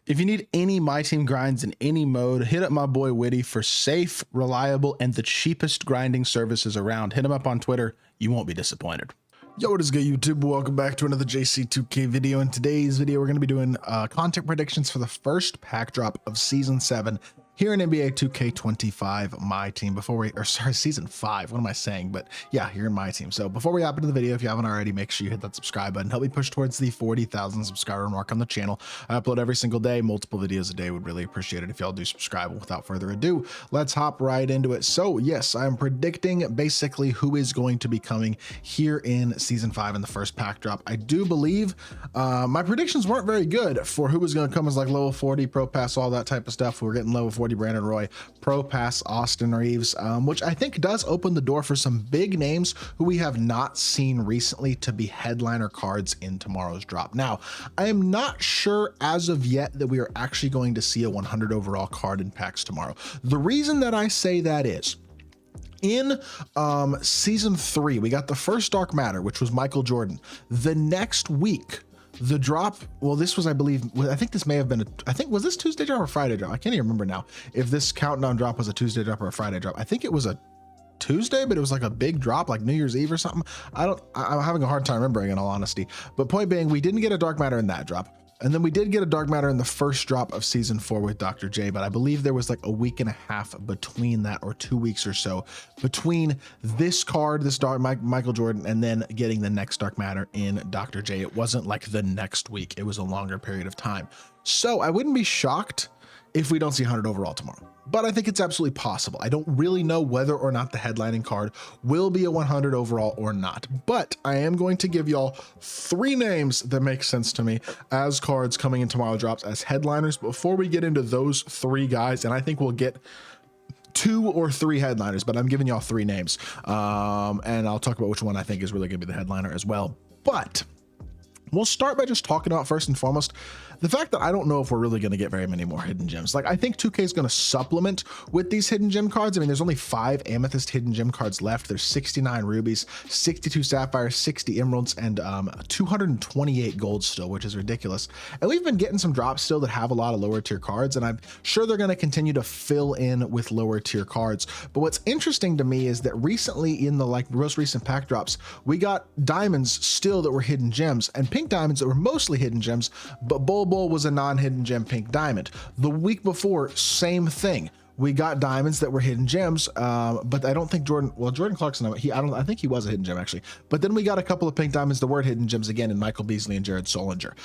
If you need any My Team grinds in any mode, hit up my boy Witty for safe, reliable, and the cheapest grinding services around. Hit him up on Twitter. You won't be disappointed. Yo, what is good, YouTube? Welcome back to another JC2K video. In today's video, we're going to be doing content predictions for the first pack drop of Season 7 here in NBA 2K25 MyTEAM. Season 5, what am I saying? But yeah, here in MyTEAM. So before we hop into the video, if you haven't already, make sure you hit that subscribe button. Help me push towards the 40,000 subscriber mark on the channel. I upload every single day, multiple videos a day. Would really appreciate it if y'all do subscribe. Without further ado, let's hop right into it. So yes, I'm predicting basically who is going to be coming here in Season 5 in the first pack drop. I do believe my predictions weren't very good for who was going to come as like level 40, pro pass, all that type of stuff. We're getting level 40 Brandon Roy, pro pass Austin Reeves, which I think does open the door for some big names who we have not seen recently to be headliner cards in tomorrow's drop. Now, I am not sure as of yet that we are actually going to see a 100 overall card in packs tomorrow. The reason that I say that is, in Season 3, we got the first Dark Matter, which was Michael Jordan. The next week, the drop, well, this was, I believe, I think this may have been, was this Tuesday drop or Friday drop? I can't even remember now if this countdown drop was a Tuesday drop or a Friday drop. I think it was a Tuesday, but it was like a big drop, like New Year's Eve or something. I'm having a hard time remembering, in all honesty. But point being, we didn't get a Dark Matter in that drop. And then we did get a Dark Matter in the first drop of Season 4 with Dr. J, but I believe there was like a week and a half between that, or 2 weeks or so, between this card, this Michael Jordan, and then getting the next Dark Matter in Dr. J. It wasn't like the next week. It was a longer period of time. So I wouldn't be shocked if we don't see 100 overall tomorrow, but I think it's absolutely possible. I don't really know whether or not the headlining card will be a 100 overall or not, but I am going to give y'all 3 names that make sense to me as cards coming in tomorrow drops as headliners. Before we get into those 3 guys, and I think we'll get 2 or 3 headliners, but I'm giving y'all 3 names, and I'll talk about which one I think is really going to be the headliner as well. But we'll start by just talking about, first and foremost, the fact that I don't know if we're really going to get very many more hidden gems. Like, I think 2K is going to supplement with these hidden gem cards. I mean, there's only 5 amethyst hidden gem cards left. There's 69 rubies, 62 sapphires, 60 emeralds, and 228 gold still, which is ridiculous. And we've been getting some drops still that have a lot of lower tier cards, and I'm sure they're going to continue to fill in with lower tier cards. But what's interesting to me is that recently, in the most recent pack drops, we got diamonds still that were hidden gems, and pink diamonds that were mostly hidden gems, but Bol was a non-hidden gem pink diamond. The week before, same thing. We got diamonds that were hidden gems, but I don't think Jordan Clarkson, I think he was a hidden gem actually. But then we got a couple of pink diamonds that were hidden gems again in Michael Beasley and Jared Solinger.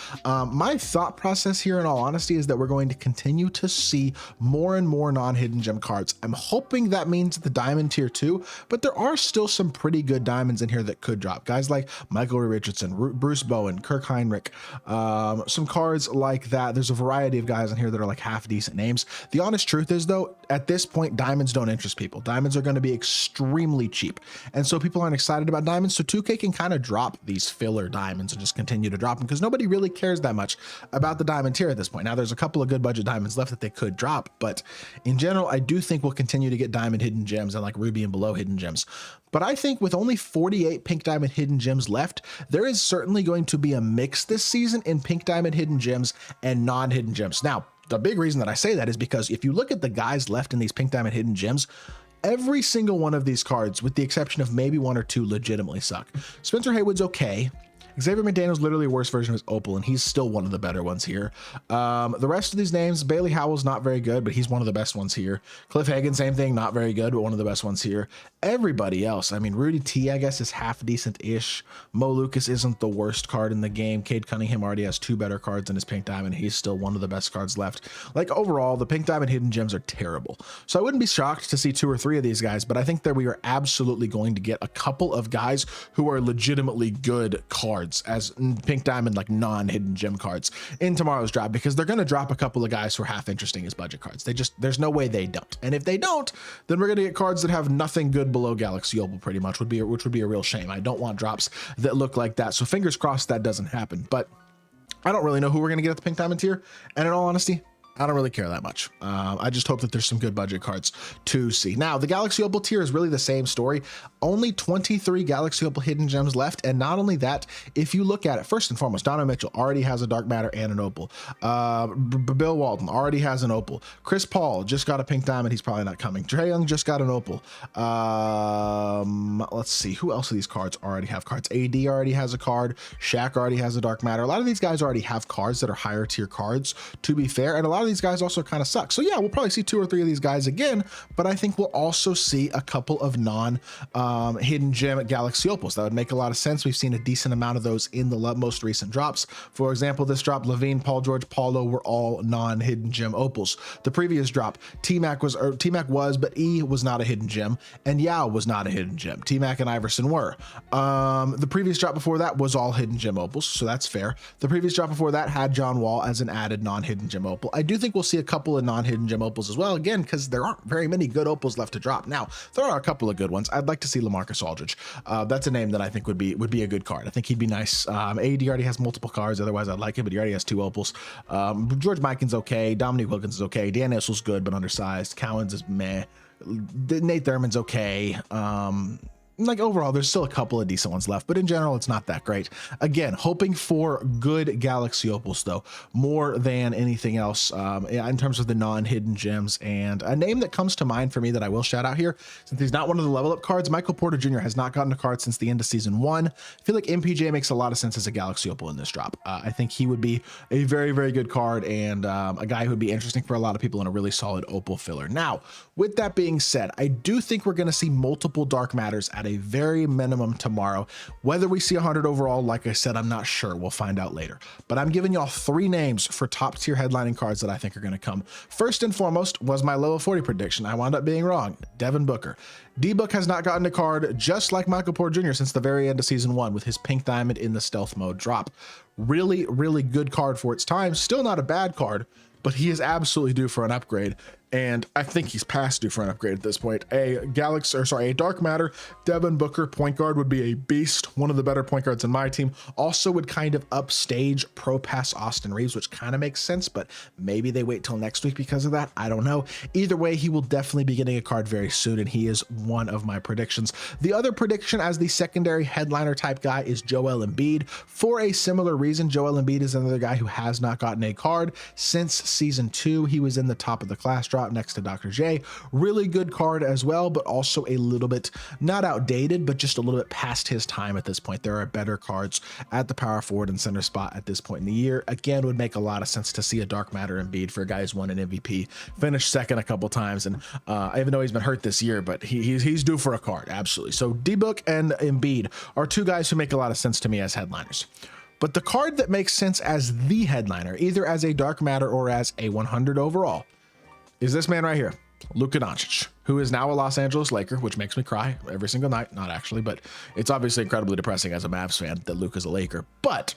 My thought process here, in all honesty, is that we're going to continue to see more and more non-hidden gem cards. I'm hoping that means the diamond tier 2, but there are still some pretty good diamonds in here that could drop. Guys like Michael Richardson, Bruce Bowen, Kirk Heinrich, some cards like that. There's a variety of guys in here that are like half decent names. The honest truth is, though, at this point, diamonds don't interest people. Diamonds are going to be extremely cheap, and so people aren't excited about diamonds. So 2K can kind of drop these filler diamonds and just continue to drop them because nobody really cares that much about the diamond tier at this point. Now, there's a couple of good budget diamonds left that they could drop, but in general, I do think we'll continue to get diamond hidden gems and like ruby and below hidden gems. But I think with only 48 pink diamond hidden gems left, there is certainly going to be a mix this season in pink diamond hidden gems and non-hidden gems. Now, the big reason that I say that is because if you look at the guys left in these pink diamond hidden gems, every single one of these cards, with the exception of maybe 1 or 2, legitimately suck. Spencer Haywood's okay. Xavier McDaniel's literally a worse version of his Opal, and he's still one of the better ones here. The rest of these names, Bailey Howell's not very good, but he's one of the best ones here. Cliff Hagan, same thing, not very good, but one of the best ones here. Everybody else, I mean, Rudy T, I guess, is half decent-ish. Mo Lucas isn't the worst card in the game. Cade Cunningham already has 2 better cards in his pink diamond. He's still one of the best cards left. Like, overall, the pink diamond hidden gems are terrible. So I wouldn't be shocked to see 2 or 3 of these guys, but I think that we are absolutely going to get a couple of guys who are legitimately good cards as pink diamond, like non-hidden gem cards in tomorrow's drop, because they're going to drop a couple of guys who are half interesting as budget cards. There's no way they don't. And if they don't, then we're going to get cards that have nothing good below Galaxy Opal, pretty much, which would be a real shame. I don't want drops that look like that. So fingers crossed that doesn't happen. But I don't really know who we're going to get at the pink diamond tier. And in all honesty, I don't really care that much. I just hope that there's some good budget cards to see. Now, the Galaxy Opal tier is really the same story. Only 23 Galaxy Opal hidden gems left. And not only that, if you look at it, first and foremost, Donovan Mitchell already has a Dark Matter and an Opal. Bill Walton already has an Opal. Chris Paul just got a Pink Diamond. He's probably not coming. Trae Young just got an Opal. Let's see. Who else of these cards already have cards? AD already has a card. Shaq already has a Dark Matter. A lot of these guys already have cards that are higher tier cards, to be fair. And a lot of these guys also kind of suck. So yeah, we'll probably see 2 or 3 of these guys again, but I think we'll also see a couple of hidden gem Galaxy Opals. That would make a lot of sense. We've seen a decent amount of those in the most recent drops. For example, this drop, Levine, Paul George, Paulo were all non-hidden gem Opals. The previous drop, T-Mac was, but E was not a hidden gem, and Yao was not a hidden gem. T-Mac and Iverson were. The previous drop before that was all hidden gem Opals, so that's fair. The previous drop before that had John Wall as an added non-hidden gem Opal. I do think we'll see a couple of non-hidden gem Opals as well, again, because there aren't very many good Opals left to drop. Now, there are a couple of good ones. I'd like to see LaMarcus Aldridge. That's a name that I think would be a good card. I think he'd be nice. AD already has multiple cards, otherwise I'd like him, but he already has 2 Opals. George Mikan's okay. Dominique Wilkins is okay. Dan Issel's good, but undersized. Cowens is meh. Nate Thurman's okay. Like overall, there's still a couple of decent ones left, but in general, it's not that great. Again, hoping for good Galaxy Opals though, more than anything else in terms of the non-hidden gems. And a name that comes to mind for me that I will shout out here, since he's not one of the level up cards, Michael Porter Jr. has not gotten a card since the end of season 1. I feel like MPJ makes a lot of sense as a Galaxy Opal in this drop. I think he would be a very, very good card and a guy who would be interesting for a lot of people and a really solid Opal filler. Now, with that being said, I do think we're going to see multiple Dark Matters at a very minimum tomorrow. Whether we see 100 overall, like I said, I'm not sure. We'll find out later. But I'm giving y'all 3 names for top tier headlining cards that I think are going to come. First and foremost was my level 40 prediction. I wound up being wrong. Devin Booker. D-Book has not gotten a card, just like Michael Porter Jr. since the very end of season 1 with his Pink Diamond in the stealth mode drop. Really, really good card for its time. Still not a bad card, but he is absolutely due for an upgrade. And I think he's past due for an upgrade at this point. A Dark Matter Devin Booker point guard would be a beast, one of the better point guards in my team. Also would kind of upstage Pro Pass Austin Reeves, which kind of makes sense, but maybe they wait till next week because of that. I don't know. Either way, he will definitely be getting a card very soon, and he is one of my predictions. The other prediction as the secondary headliner type guy is Joel Embiid. For a similar reason, Joel Embiid is another guy who has not gotten a card since season 2. He was in the top of the class drop next to Dr. J. Really good card as well, but also a little bit not outdated, but just a little bit past his time at this point. There are better cards at the power forward and center spot at this point in the year. Again, would make a lot of sense to see a Dark Matter Embiid for a guy who's won an MVP, finished second a couple times, and even though he's been hurt this year, but he's due for a card, absolutely. So D-Book and Embiid are 2 guys who make a lot of sense to me as headliners. But the card that makes sense as the headliner, either as a Dark Matter or as a 100 overall, is this man right here, Luka Doncic, who is now a Los Angeles Laker, which makes me cry every single night. Not actually, but it's obviously incredibly depressing as a Mavs fan that Luka's a Laker. But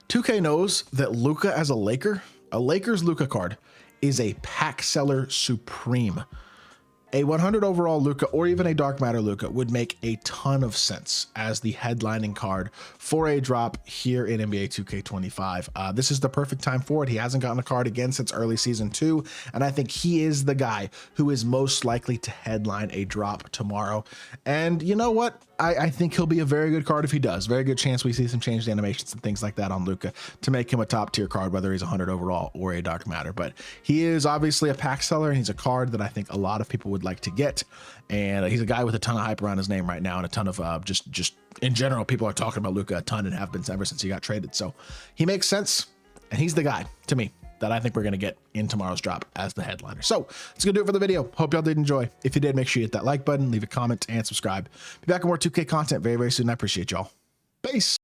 2K knows that Luka as a Lakers Luka card is a pack seller supreme. A 100 overall Luka or even a Dark Matter Luka would make a ton of sense as the headlining card for a drop here in NBA 2K25. This is the perfect time for it. He hasn't gotten a card again since early season 2, and I think he is the guy who is most likely to headline a drop tomorrow. And you know what? I think he'll be a very good card if he does. Very good chance we see some changed animations and things like that on Luka to make him a top tier card, whether he's 100 overall or a Dark Matter. But he is obviously a pack seller, and he's a card that I think a lot of people would like to get. And he's a guy with a ton of hype around his name right now, and a ton of just in general, people are talking about Luka a ton and have been ever since he got traded. So he makes sense, and he's the guy to me that I think we're going to get in tomorrow's drop as the headliner. So that's going to do it for the video. Hope y'all did enjoy. If you did, make sure you hit that like button, leave a comment, and subscribe. Be back with more 2K content very, very soon. I appreciate y'all. Peace.